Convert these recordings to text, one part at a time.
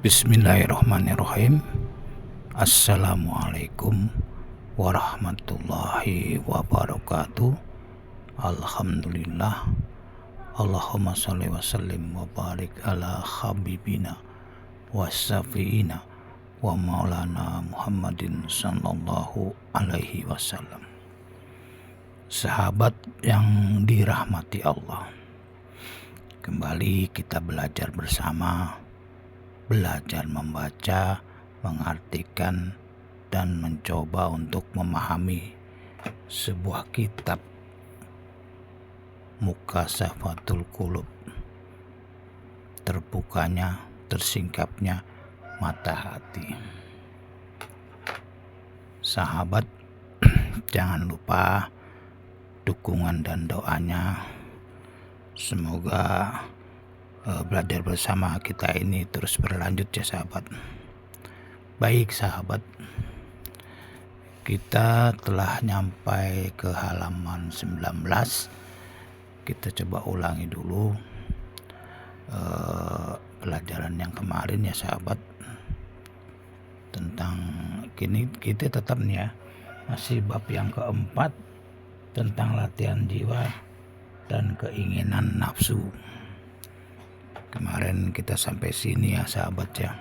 Bismillahirrahmanirrahim. Assalamualaikum warahmatullahi wabarakatuh. Alhamdulillah. Allahumma sholli wa sallim wa barik ala habibina wa syafiina wa maulana Muhammadin sallallahu alaihi wasallam. Sahabat yang dirahmati Allah, kembali kita belajar bersama, belajar membaca, mengartikan, dan mencoba untuk memahami sebuah kitab Mukashafatul Qulub, terbukanya, tersingkapnya mata hati. Sahabat, jangan lupa dukungan dan doanya. Semoga belajar bersama kita ini terus berlanjut ya sahabat. Baik sahabat, kita telah nyampai ke halaman 19. Kita coba ulangi dulu pelajaran yang kemarin ya sahabat. Tentang kini kita tetap nih ya, masih bab yang keempat tentang latihan jiwa dan keinginan nafsu. Kemarin kita sampai sini ya sahabat ya.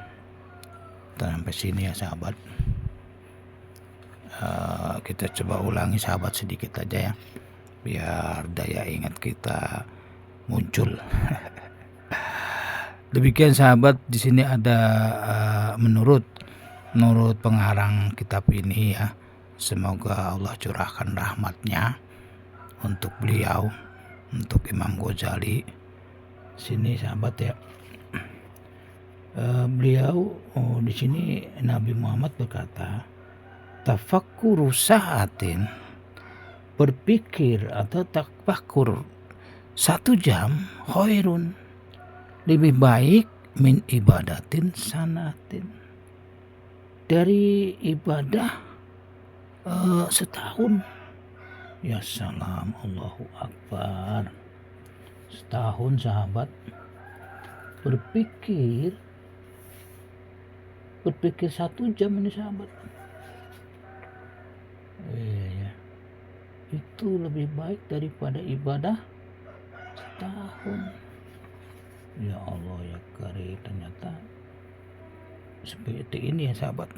Kita coba ulangi sahabat sedikit aja ya, biar daya ingat kita muncul. Demikian sahabat, di sini ada menurut pengarang kitab ini ya, semoga Allah curahkan rahmatnya untuk beliau, untuk Imam Ghazali. Sini sahabat ya, beliau di sini Nabi Muhammad berkata, tafakkuru sa'atin, berpikir atau tafakkur 1 jam, khairun, lebih baik min ibadatin sanatin, dari ibadah setahun. Ya salam, Allahu Akbar. Setahun sahabat berpikir 1 jam ini sahabat. Ya. Itu lebih baik daripada ibadah setahun. Ya Allah ya Karim, ternyata seperti ini ya sahabat.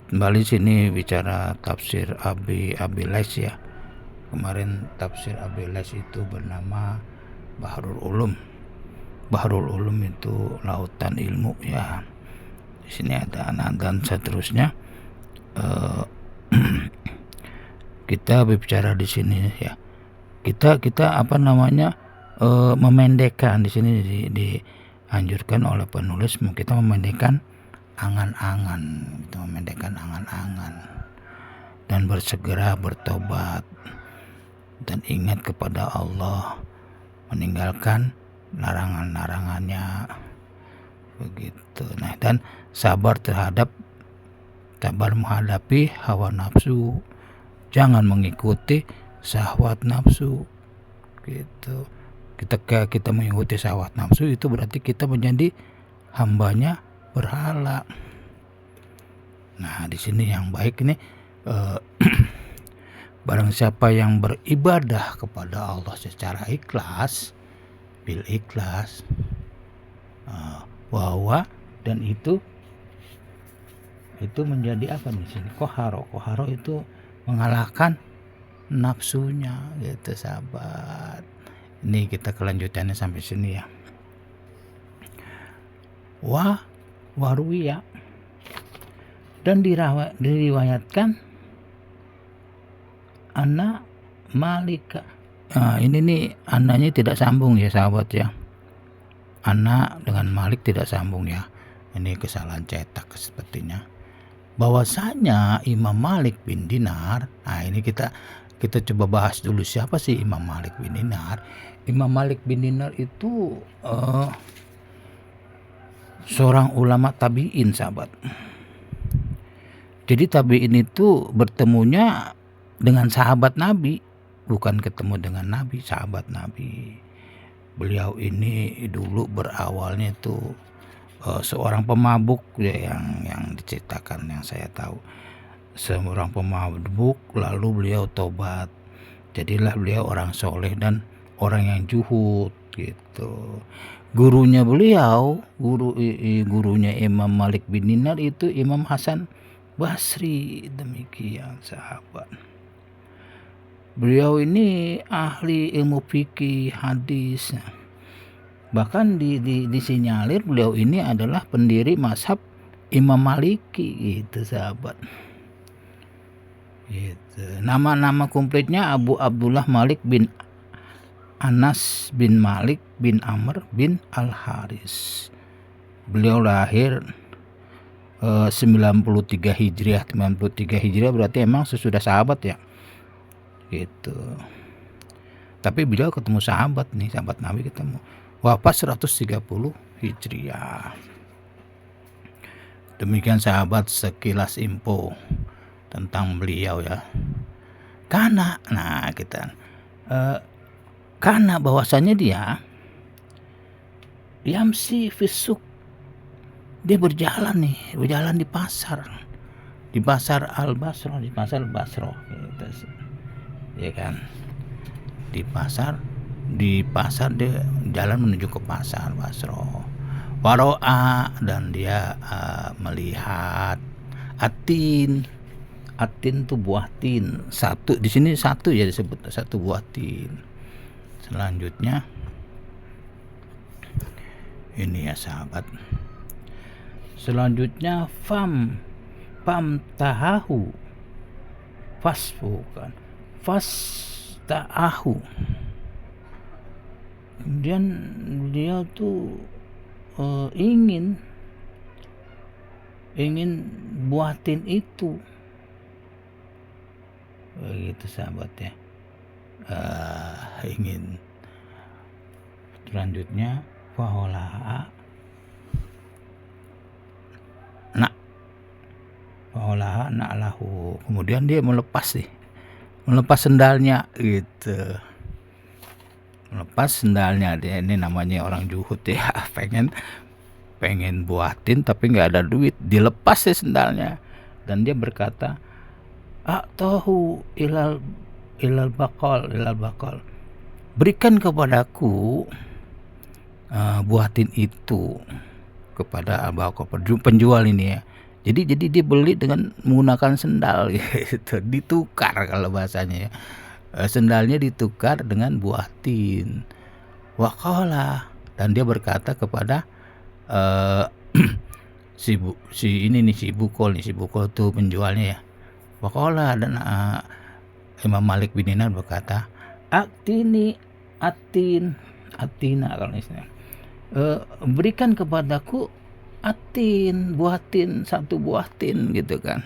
Kembali sini bicara tafsir Abi Les ya. Kemarin tafsir Abi Les itu bernama Bahrul Ulum. Bahrul Ulum itu lautan ilmu ya. Di sini ada dan seterusnya. Kita berbicara di sini ya. Kita memendekkan di sini dianjurkan oleh penulis kita memendekkan angan-angan, dan bersegera bertobat dan ingat kepada Allah, meninggalkan larangan-larangannya begitu. Nah, dan sabar menghadapi hawa nafsu, jangan mengikuti syahwat nafsu gitu. Kita mengikuti syahwat nafsu itu berarti kita menjadi hambanya berhala. Nah, di sini yang baik ini barang siapa yang beribadah kepada Allah secara ikhlas, bil ikhlas, bahwa dan itu menjadi apa di sini? Koharo itu mengalahkan nafsunya gitu sahabat. Ini kita kelanjutannya sampai sini ya. Waruwiya, dan diriwayatkan Anna Malika. Ini nih ananya tidak sambung ya sahabat ya. Anna dengan Malik tidak sambung ya. Ini kesalahan cetak sepertinya. Bahwasanya Imam Malik bin Dinar. Nah, ini kita coba bahas dulu siapa sih Imam Malik bin Dinar. Imam Malik bin Dinar itu seorang ulama tabi'in sahabat. Jadi tabi'in itu bertemunya dengan sahabat Nabi, bukan ketemu dengan Nabi, sahabat Nabi. Beliau ini dulu berawalnya itu seorang pemabuk ya, yang diceritakan yang saya tahu. Seorang pemabuk, lalu beliau tobat. Jadilah beliau orang soleh dan orang yang zuhud gitu. Gurunya beliau, gurunya Imam Malik bin Dinar itu Imam Hasan Basri. Demikian sahabat. Beliau ini ahli ilmu fikih, hadis. Bahkan disinyalir beliau ini adalah pendiri mazhab Imam Maliki gitu sahabat. Gitu. Nama komplitnya Abu Abdullah Malik bin Anas bin Malik bin Amr bin Al-Haris. Beliau lahir 93 Hijriah. 93 Hijriah berarti emang sesudah sahabat ya. Gitu. Tapi beliau ketemu sahabat nih, sahabat Nabi ketemu. Wafat 130 Hijriah. Demikian sahabat sekilas info tentang beliau ya. Karena karena bahwasanya dia yamsi fisuk, dia berjalan di pasar Al-Basrah, gitu. Ya kan, di pasar dia jalan menuju ke pasar Basrah. Waro'a, dan dia melihat atin tuh buah tin. Satu di sini satu ya disebut satu buah tin. Selanjutnya ini ya sahabat. Selanjutnya fam tahahu fasfukan fasta'ahu. Kemudian dia tuh ingin buatin itu begitu sahabat ya. Ingin. Selanjutnya faholaha na'lahu. Kemudian dia melepas sendalnya gitu. Melepas sendalnya, dia ini namanya orang zuhud ya. pengen buatin tapi nggak ada duit, dilepas ya sendalnya. Dan dia berkata, a'tahu ilal baqal, berikan kepadaku buatin itu kepada al-baqal, penjual ini ya. Jadi dia beli dengan menggunakan sendal gitu, ditukar kalau bahasanya ya. Sendalnya ditukar dengan buatin. Waqala, dan dia berkata kepada si Bukol tuh penjualnya ya. Waqala, dan Imam Malik bin Dinar berkata, atina kalau istilahnya, berikan kepadaku buatin satu buah tin gitu kan.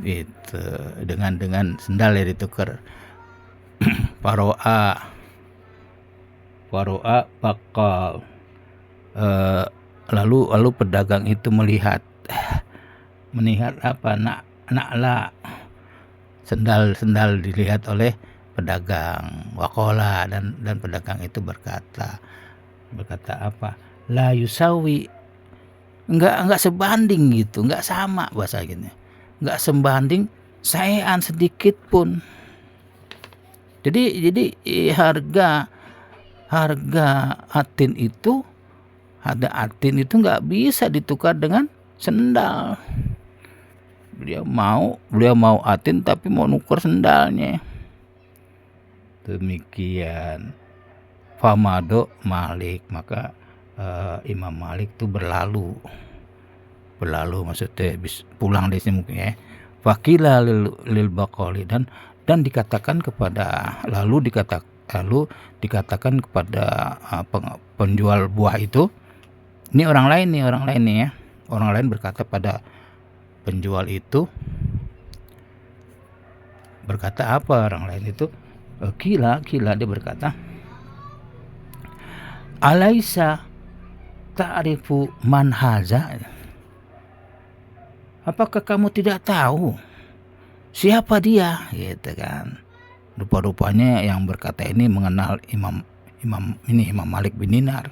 Gitu, dengan sendal ya ditukar. Faro'a bakal lalu pedagang itu melihat apa, nakla, sendal dilihat oleh pedagang. Waqala, dan pedagang itu berkata apa, la yusawi, enggak sebanding gitu, enggak sama bahasa gini, enggak sebanding saean sedikit pun. Jadi harga atin itu enggak bisa ditukar dengan sendal. Beliau mau atin tapi mau nuker sendalnya. Demikian. Famado Malik, maka Imam Malik itu berlalu maksudnya pulang dari sini mungkin ya. Fakila lil baqali, dan dikatakan kepada kepada penjual buah itu, ini orang lain nih ya. Orang lain berkata pada penjual itu, berkata apa orang lain itu? Kila dia berkata, alaisa ta'rifu man haza, apakah kamu tidak tahu siapa dia gitu kan. Rupa-rupanya yang berkata ini mengenal Imam Malik bin Dinar.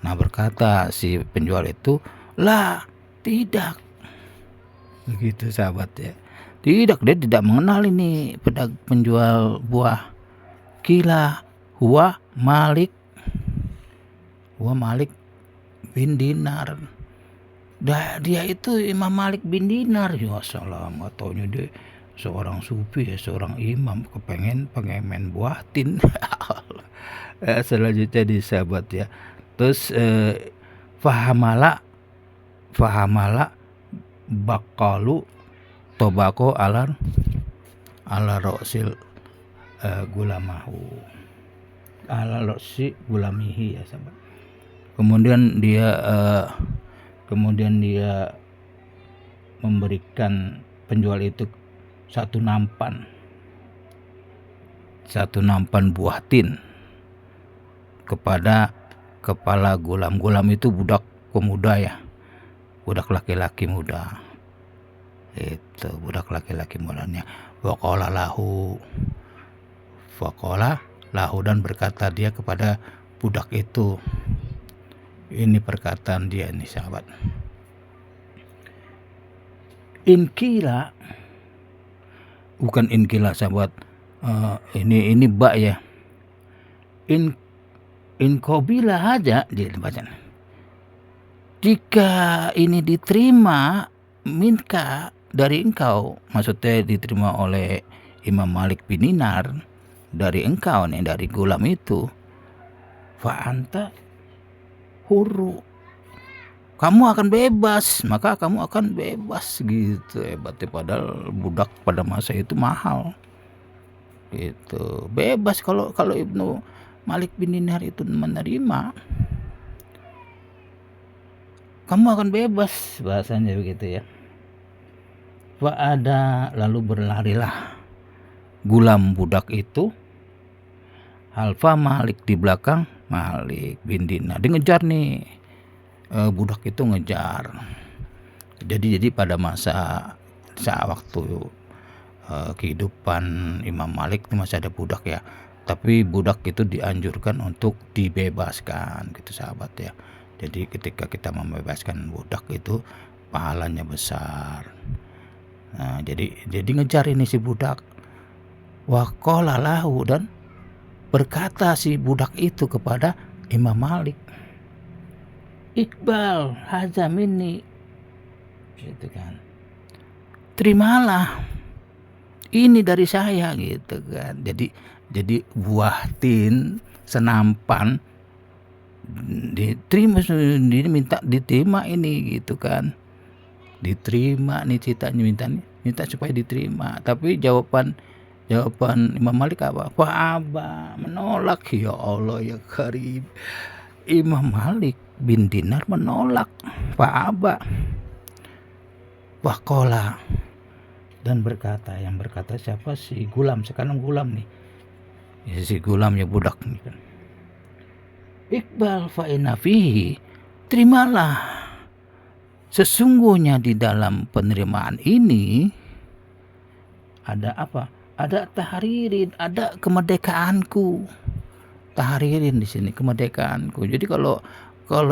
Nah, berkata si penjual itu, "Lah, tidak." Begitu sahabat ya. Tidak, dia tidak mengenal ini penjual buah. Kila huwa Malik bin Dinar. Dia itu Imam Malik bin Dinar. Ya salam, ataunya dia seorang sufi ya, seorang imam pengen main buatin. Selanjutnya di sahabat ya. Terus fahamala bakalu tobako ala rosil gulamahu ala rosi gulamihi ya sahabat. Kemudian dia memberikan penjual itu satu nampan buah tin kepada kepala gulam. Gulam itu budak pemuda ya, budak laki-laki muda. Itu budak laki-laki mudanya. Faqala lahu, dan berkata dia kepada budak itu. Ini perkataan dia ini sahabat. Inkila, bukan inkila sahabat. Ini ba ya. Inkobila aja dia baca. Jika ini diterima minka dari engkau, maksudnya diterima oleh Imam Malik bin Dinar dari engkau nih, dari gulam itu, fa anta huru, kamu akan bebas, maka kamu akan bebas gitu. Hebatnya, padahal budak pada masa itu mahal gitu. Bebas kalau Ibnu Malik bin Dinar itu menerima, kamu akan bebas, bahasanya begitu ya. Ada lalu berlarilah gulam budak itu, Halfa Malik di belakang Malik bin Dinar. Dia ngejar nih, budak itu ngejar. Jadi pada masa waktu kehidupan Imam Malik itu masih ada budak ya. Tapi budak itu dianjurkan untuk dibebaskan gitu sahabat ya. Jadi ketika kita membebaskan budak itu pahalanya besar. Nah, jadi ngejar ini si budak. Wa qala lahu, dan berkata si budak itu kepada Imam Malik, Iqbal haza minni, gitu kan. Terimalah, ini dari saya gitu kan. Jadi buah tin senampan diterima, minta diterima ini gitu kan. Diterima nih ceritanya, minta supaya diterima. Tapi jawaban Imam Malik apa? Fa'aba, menolak. Ya Allah ya Karim, Imam Malik bin Dinar menolak. Fa'aba, waqala, dan berkata, yang berkata siapa? Si gulam, sekarang gulam nih ya, si gulam ya, budak nih kan. Iqbal fa'inna fihi, terimalah, sesungguhnya di dalam penerimaan ini ada apa? Ada tahririn, ada kemerdekaanku. Tahririn di sini kemerdekaanku. Jadi kalau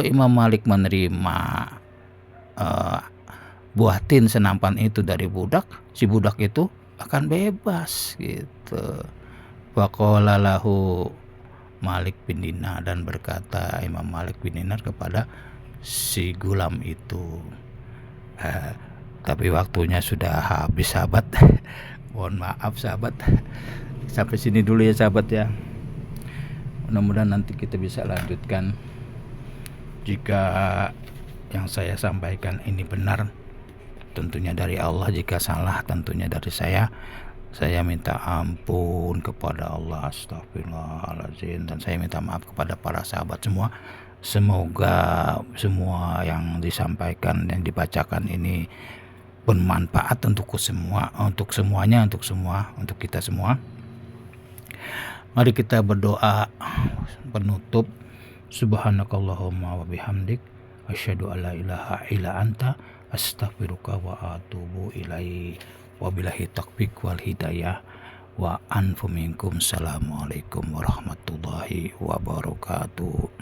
Imam Malik menerima buah tin senampan itu dari budak, si budak itu akan bebas gitu. Waqala lahu Malik bin Dinar, dan berkata Imam Malik bin Dinar kepada si gulam itu. Tapi waktunya sudah habis sahabat. Mohon maaf sahabat. Sampai sini dulu ya sahabat ya. Mudah-mudahan nanti kita bisa lanjutkan. Jika yang saya sampaikan ini benar, tentunya dari Allah. Jika salah, tentunya dari saya. Saya minta ampun kepada Allah, astagfirullahaladzim. Dan saya minta maaf kepada para sahabat semua. Semoga semua yang disampaikan dan dibacakan ini bermanfaat untuk semuanya, untuk kita semua. Mari kita berdoa penutup. Subhanakallahumma wa bihamdik, asyhadu alla ilaha illa anta, astaghfiruka wa atubu ilaik. Wabillahi taufiq wal hidayah. wa anfu minkum. Assalamualaikum warahmatullahi wabarakatuh.